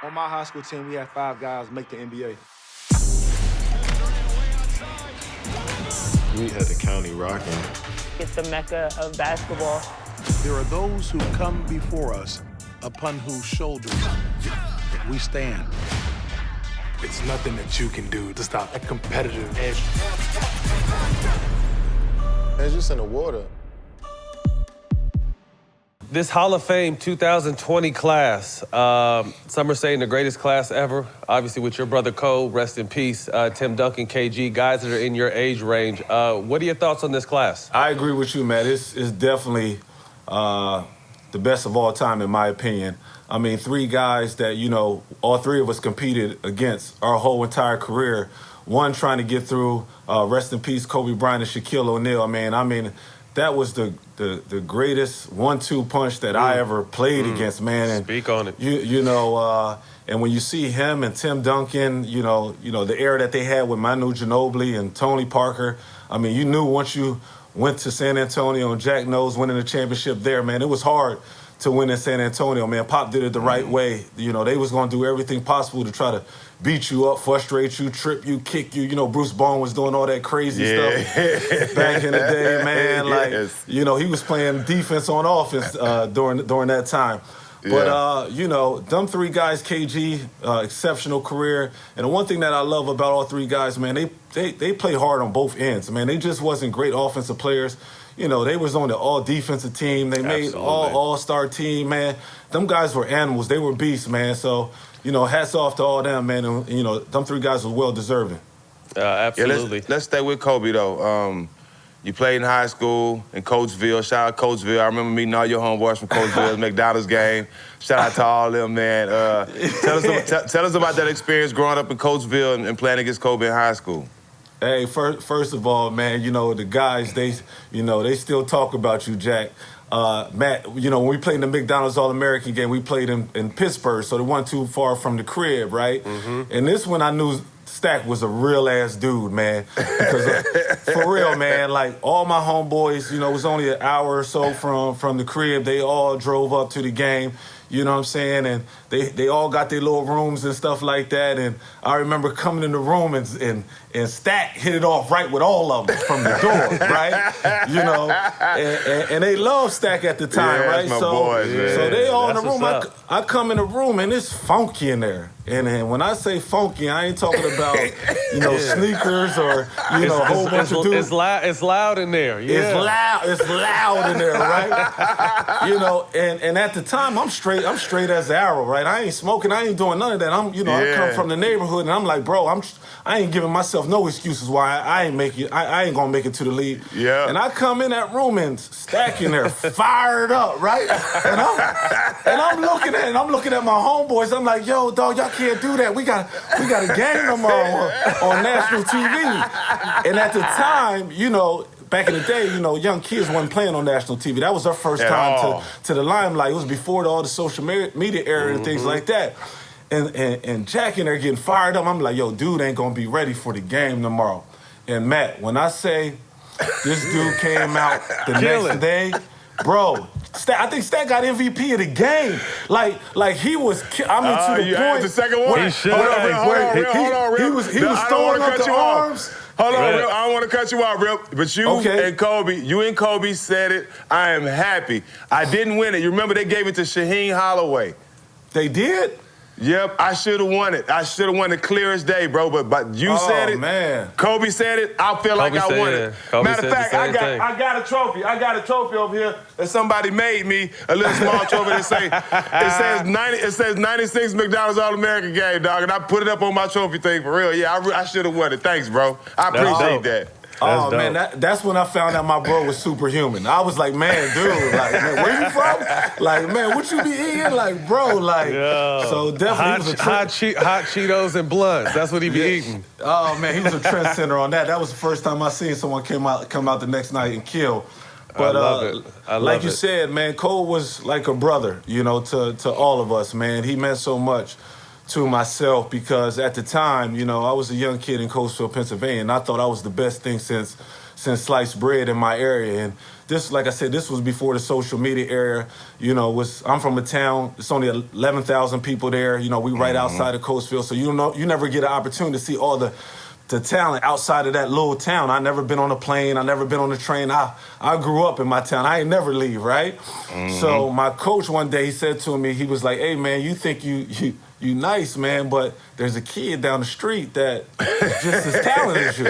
On my high school team, we had 5 guys make the NBA. We had the county rocking. It's the Mecca of basketball. There are those who come before us, upon whose shoulders we stand. It's nothing that you can do to stop a competitive edge. It's just in the water. This Hall of Fame 2020 class, some are saying the greatest class ever. Obviously, with your brother Cole, rest in peace. Tim Duncan, KG, guys that are in your age range. What are your thoughts on this class? I agree with you, Matt. It's definitely the best of all time, in my opinion. I mean, 3 guys that, you know, all 3 of us competed against our whole entire career. One trying to get through, rest in peace, Kobe Bryant and Shaquille O'Neal. I mean, that was the greatest 1-2 punch that I ever played against, man. And speak on it. You know, and when you see him and Tim Duncan, you know the era that they had with Manu Ginobili and Tony Parker. I mean, you knew once you went to San Antonio and Jack knows winning the championship there, man, it was hard to win in San Antonio, man. Pop did it the right way. You know, they was going to do everything possible to try to beat you up, frustrate you, trip you, kick you. You know, Bruce Bowen was doing all that crazy stuff back in the day, man. Like, you know, he was playing defense on offense during that time. But, you know, them 3 guys, KG, exceptional career. And the one thing that I love about all 3 guys, man, they play hard on both ends, man. They just wasn't great offensive players. You know, they was on the all-defensive team. They made all-star team, man. Them guys were animals. They were beasts, man. So, you know, hats off to all them, man. And, you know, them 3 guys were well-deserving. Absolutely. Yeah, let's stay with Kobe, though. You played in high school in Coatesville. Shout out Coatesville. I remember meeting all your homeboys from Coatesville, McDonald's game. Shout out to all them, man. Tell us about that experience growing up in Coatesville and playing against Kobe in high school. Hey, first of all, man, you know, the guys, they still talk about you, Jack. Matt, you know, when we played in the McDonald's All-American game, we played in Pittsburgh, so they weren't too far from the crib, right? And this one I knew Stack was a real-ass dude, man. Because, for real, man, like, all my homeboys, you know, it was only an hour or so from the crib. They all drove up to the game. You know what I'm saying? And they all got their little rooms and stuff like that. And I remember coming in the room and Stack hit it off right with all of them from the door, right? You know, and they loved Stack at the time, right? That's my boys, man. So they all in the That's room. I come in the room and it's funky in there. And when I say funky, I ain't talking about, you know, sneakers or, you know, a whole bunch of dudes. It's loud in there. Yeah. It's loud in there, right? You know, and at the time, I'm straight as an arrow, right? I ain't smoking, I ain't doing none of that. I come from the neighborhood, and I'm like, bro, I ain't giving myself no excuses why I ain't gonna make it to the league. Yeah. And I come in that room and Stack in there, fired up, right? And I'm looking at my homeboys. I'm like, yo, dog, y'all can't do that. We got a game tomorrow on national TV. And at the time, you know, back in the day, you know, young kids wasn't playing on national TV. That was our first time to the limelight. It was before all the social media era and things like that. And Jack in there getting fired up. I'm like, yo, dude ain't gonna be ready for the game tomorrow. And Matt, when I say this dude came out the next day, bro, I think Stack got MVP of the game. Like he was, to the point. The second one? Hold on, Rip. He was throwing up the arms. Hold on, Rip. I don't want to cut you off, Rip. But you and Kobe said it. I am happy. I didn't win it. You remember they gave it to Shaheen Holloway. They did? Yep, I should have won it. I should have won it clear as day, bro. But you said it. Man. Kobe said it. I feel like I won it. Matter of fact, I got a trophy. I got a trophy over here that somebody made me, a little small trophy that it says 96 McDonald's All-American game, dog. And I put it up on my trophy thing for real. Yeah, I should have won it. Thanks, bro. I appreciate that. Oh, man, that's when I found out my bro was superhuman. I was like, man, dude, like, man, where you from? Like, man, what you be eating? Like, bro, like, so definitely hot Cheetos and blunts. That's what he be eating. Oh, man, he was a trendsetter on that. That was the first time I seen someone come out the next night and kill. But I love it. Like you said, man, Cole was like a brother, you know, to all of us, man. He meant so much to myself because at the time, you know, I was a young kid in Coatesville, Pennsylvania, and I thought I was the best thing since since sliced bread in my area. And this, like I said, this was before the social media era. You know, I'm from a town. It's only 11,000 people there. You know, we right outside of Coatesville, so you never get an opportunity to see all the talent outside of that little town. I never been on a plane. I never been on a train. I grew up in my town. I ain't never leave, right? So my coach one day, he said to me, he was like, "Hey man, you think you nice, man, but there's a kid down the street that just as talented as you."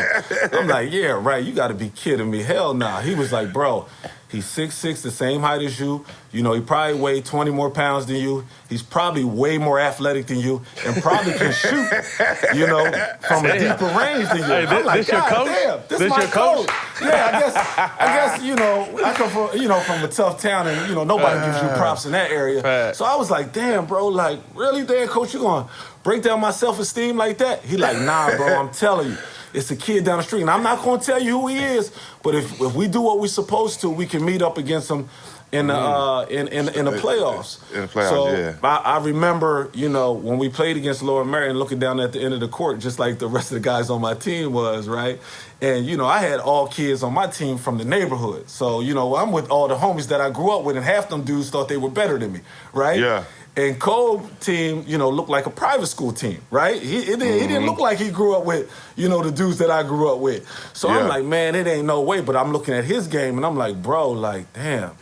I'm like, "Yeah, right. You got to be kidding me. Hell nah." He was like, "Bro, he's 6'6", the same height as you. You know, he probably weighed 20 more pounds than you. He's probably way more athletic than you and probably can shoot, you know, from a deeper range than you." Hey, I'm like, this your coach? Damn, this This my your coach? Yeah, I guess, you know, I come from, you know, from a tough town and, you know, nobody gives you props in that area. So I was like, damn, bro, like, really, damn, coach, you gonna break down my self-esteem like that? He like, "Nah, bro, I'm telling you. It's a kid down the street, and I'm not going to tell you who he is, but if we do what we're supposed to, we can meet up against him in the playoffs." In the playoffs, so yeah. I remember, you know, when we played against Lower Merion, looking down at the end of the court, just like the rest of the guys on my team was, right? And, you know, I had all kids on my team from the neighborhood. So, you know, I'm with all the homies that I grew up with, and half them dudes thought they were better than me, right? Yeah. And Cole's team, you know, looked like a private school team, right? He didn't look like he grew up with, you know, the dudes that I grew up with. So I'm like, man, it ain't no way. But I'm looking at his game, and I'm like, bro, like, damn.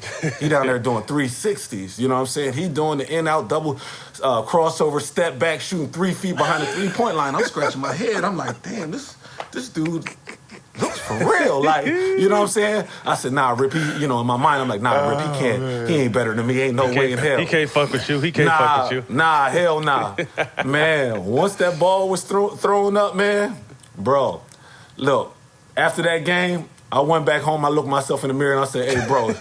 He down there doing 360s, you know what I'm saying? He doing the in-out double crossover, step back, shooting 3 feet behind the three-point line. I'm scratching my head. I'm like, damn, this dude looks for real, like, you know what I'm saying? I said, "Nah, Rip, he," you know, in my mind, I'm like, "Nah, Rip, he ain't better than me. Ain't no way in hell. He can't fuck with you. He can't fuck with you. Nah, hell nah." Man, once that ball was thrown up, man, bro, look, after that game, I went back home, I looked myself in the mirror, and I said, "Hey, bro,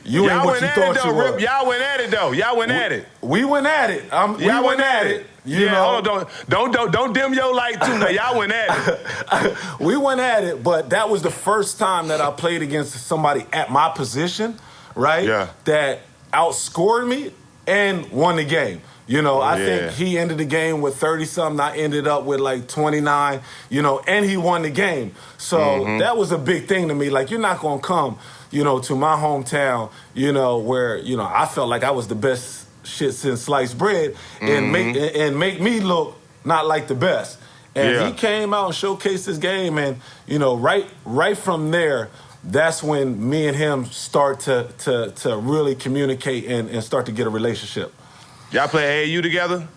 you ain't what you thought you were." Y'all went at it, though. Y'all went at it. We went at it. We went at it. You know? Hold on. Don't dim your light, too. Now, y'all went at it. We went at it, but that was the first time that I played against somebody at my position, right? Yeah. That outscored me and won the game. You know, I think he ended the game with 30-something. I ended up with like 29, you know, and he won the game. So that was a big thing to me. Like, you're not going to come, you know, to my hometown, you know, where, you know, I felt like I was the best shit since sliced bread and make me look not like the best. And he came out and showcased his game, and, you know, right from there, that's when me and him start to really communicate and start to get a relationship. Y'all play AAU together?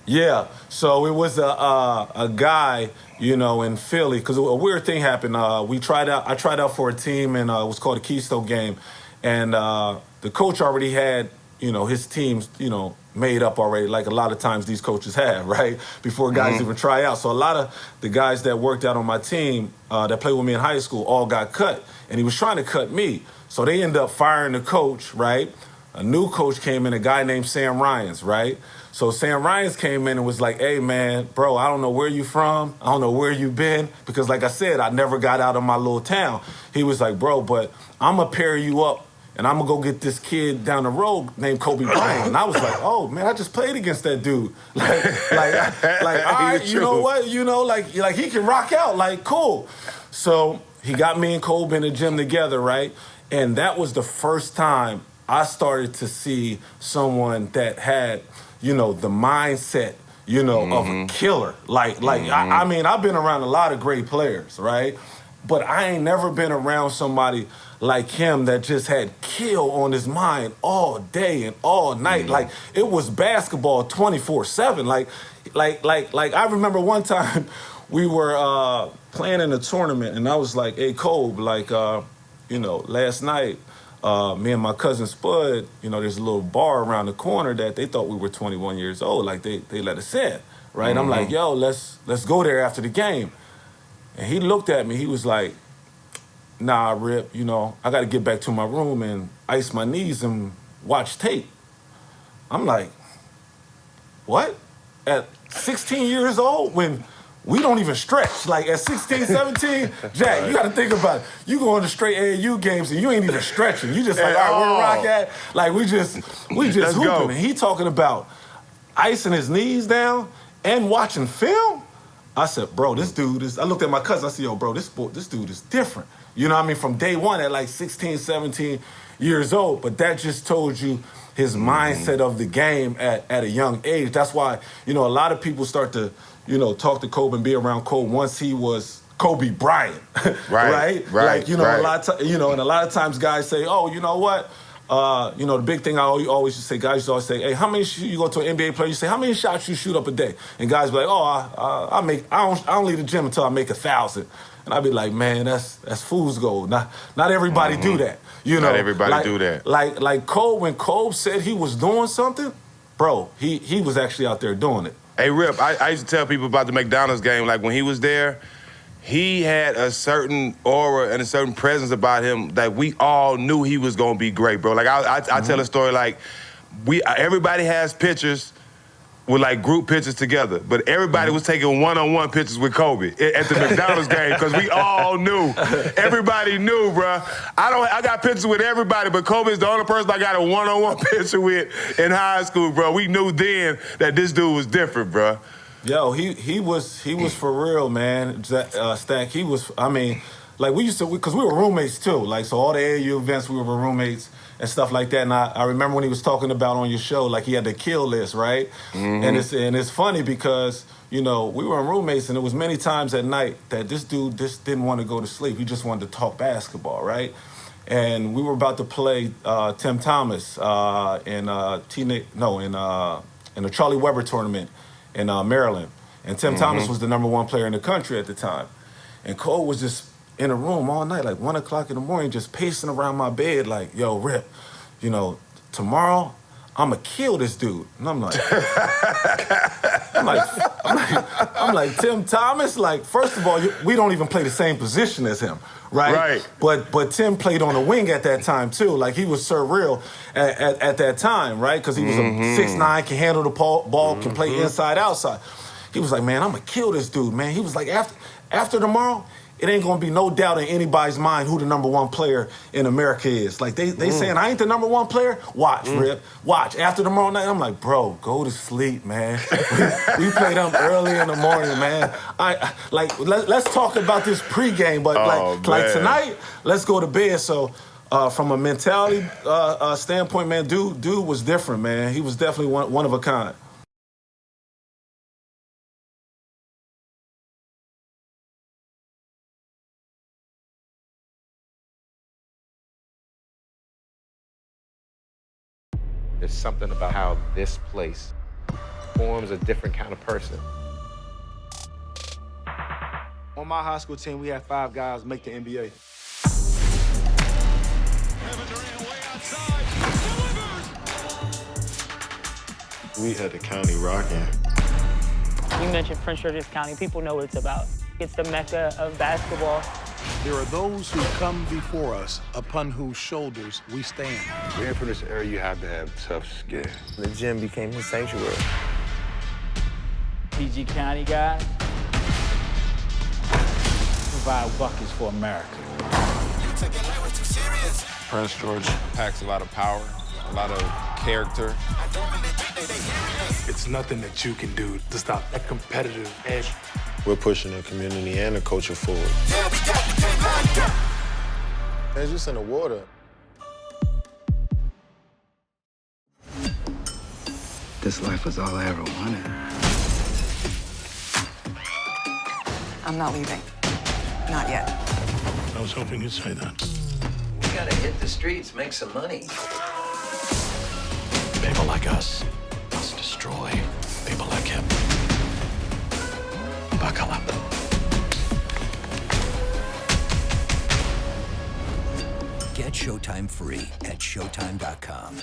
Yeah. So it was a guy, you know, in Philly, because a weird thing happened. I tried out for a team, and it was called a Keystone game, and the coach already had, you know, his teams, you know, made up already, like a lot of times these coaches have, right? Before guys even try out. So a lot of the guys that worked out on my team that played with me in high school all got cut, and he was trying to cut me. So they ended up firing the coach, right? A new coach came in, a guy named Sam Ryans, right? So Sam Ryans came in and was like, "Hey, man, bro, I don't know where you from. I don't know where you been." Because like I said, I never got out of my little town. He was like, "Bro, but I'm going to pair you up, and I'm going to go get this kid down the road named Kobe Bryant." And I was like, "Oh, man, I just played against that dude." Like, all right, you know what? You know, like he can rock out. Like, cool. So he got me and Kobe in the gym together, right? And that was the first time I started to see someone that had, you know, the mindset, you know, of a killer. I mean, I've been around a lot of great players, right? But I ain't never been around somebody like him that just had kill on his mind all day and all night. Like, it was basketball 24/7. Like I remember one time we were playing in a tournament, and I was like, "Hey, Kobe, like, you know, last night, me and my cousin Spud, you know, there's a little bar around the corner that they thought we were 21 years old. Like, they let us in, right?" I'm like, "Yo, let's go there after the game." And he looked at me. He was like, "Nah, Rip, you know, I got to get back to my room and ice my knees and watch tape." I'm like, "What? At 16 years old, when we don't even stretch? Like, at 16, 17, Jack, you got to think about it. You going to straight AAU games and you ain't even stretching. You just like, all right, where Rock at? Like, we just hooping." And he talking about icing his knees down and watching film. I said, bro, this dude is, I looked at my cousin, I said, yo, bro, this dude is different. You know what I mean? From day one at like 16, 17 years old, but that just told you his mindset of the game at a young age. That's why, you know, a lot of people start to, you know, talk to Kobe and be around Kobe once he was Kobe Bryant, right? Like, you know, a lot of you know, and a lot of times guys say, oh, you know what? You know, the big thing I always used to say, guys used to always say, hey, how many you go to an NBA player, you say, how many shots you shoot up a day? And guys be like, oh, I don't leave the gym until I make 1,000. And I'd be like, man, that's fool's gold. Not everybody do that. You know, not everybody do that. Like Cole, when Cole said he was doing something, bro, he was actually out there doing it. Hey, Rip, I used to tell people about the McDonald's game, like when he was there, he had a certain aura and a certain presence about him that we all knew he was gonna be great, bro. Like I tell a story like everybody has pictures with like group pictures together, but everybody was taking one-on-one pictures with Kobe at the McDonald's game because we all knew. Everybody knew, bro. I got pictures with everybody, but Kobe's the only person I got a one-on-one picture with in high school, bro. We knew then that this dude was different, bro. Yo, he was for real, man. Stack, he was. I mean, like we used to, because we were roommates too. Like so, all the AAU events we were roommates and stuff like that. And I remember when he was talking about on your show, like he had the kill list, right? And it's funny because you know we were roommates, and it was many times at night that this dude just didn't want to go to sleep. He just wanted to talk basketball, right? And we were about to play Tim Thomas in the Charlie Weber tournament in Maryland. And Tim Thomas was the #1 player in the country at the time. And Cole was just in a room all night, like 1 o'clock in the morning, just pacing around my bed like, yo, Rip, you know, tomorrow I'ma kill this dude. And I'm like, I'm like, Tim Thomas, like, first of all, we don't even play the same position as him, right? But Tim played on the wing at that time too. Like he was surreal at that time, right? Because he was a 6'9", can handle the ball, can play inside, outside. He was like, man, I'm gonna kill this dude, man. He was like, after tomorrow, it ain't gonna be no doubt in anybody's mind who the #1 player in America is. Like they saying I ain't the #1 player. Watch, Rip. Watch. After tomorrow night, I'm like, bro, go to sleep, man. we play them early in the morning, man. Let's talk about this pregame, but like tonight, let's go to bed. So from a mentality standpoint, man, dude was different, man. He was definitely one of a kind. There's something about how this place forms a different kind of person. On my high school team, we had 5 guys make the NBA. We had the county rocking. You mentioned Prince George's County. People know what it's about. It's the Mecca of basketball. There are those who come before us, upon whose shoulders we stand. Being from this area, you have to have tough skin. The gym became his sanctuary. PG County guy, provide buckets for America. Prince George packs a lot of power, a lot of character. It's nothing that you can do to stop that competitive edge. We're pushing the community and the culture forward. It's just in the water. This life was all I ever wanted. I'm not leaving. Not yet. I was hoping you'd say that. We gotta hit the streets, make some money. People like us must destroy people like him. Buckle up. Get Showtime free at SHOWTIME.com.